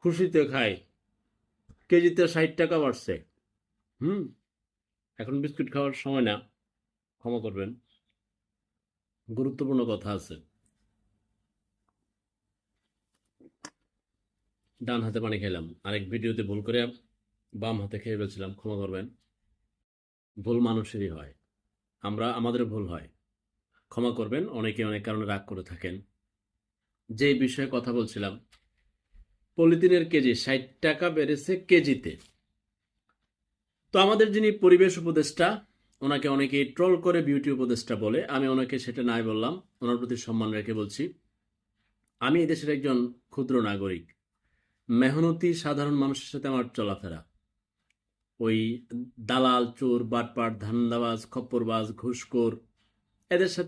খুশিতে খাই। কেজিতে 60 টাকা বাড়ছে। হুম। এখন বিস্কুট খাওয়ার সময় না, ক্ষমা করবেন। গুরুত্বপূর্ণ কথা আছে। ডান হাতে পানি খেলাম, আরেক ভিডিওতে ভুল করে বাম হাতে খেয়ে ফেলছিলাম, ক্ষমা করবেন। ভুল মানুষেরই হয়, আমাদের ভুল হয়, ক্ষমা করবেন। অনেকে অনেক কারণে রাগ করে থাকেন। যে বিষয়ে কথা বলছিলাম, পলিথিনের কেজি 60 টাকা বেড়েছে কেজিতে। তো আমাদের যিনি পরিবেশ উপদেষ্টা, ওনাকে অনেকেই ট্রল করে বিউটি উপদেষ্টা বলে, আমি ওনাকে সেটা নাই বললাম, ওনার প্রতি সম্মান রেখে বলছি আমি এদেশের একজন ক্ষুদ্র নাগরিক, মেহনতি সাধারণ মানুষের সাথে আমার চলাফেরা। ওই দালাল, চোর, বাটপাট, ধান্দাবাজ, খপ্পরবাজ, ঘুষখোর এদের সাথে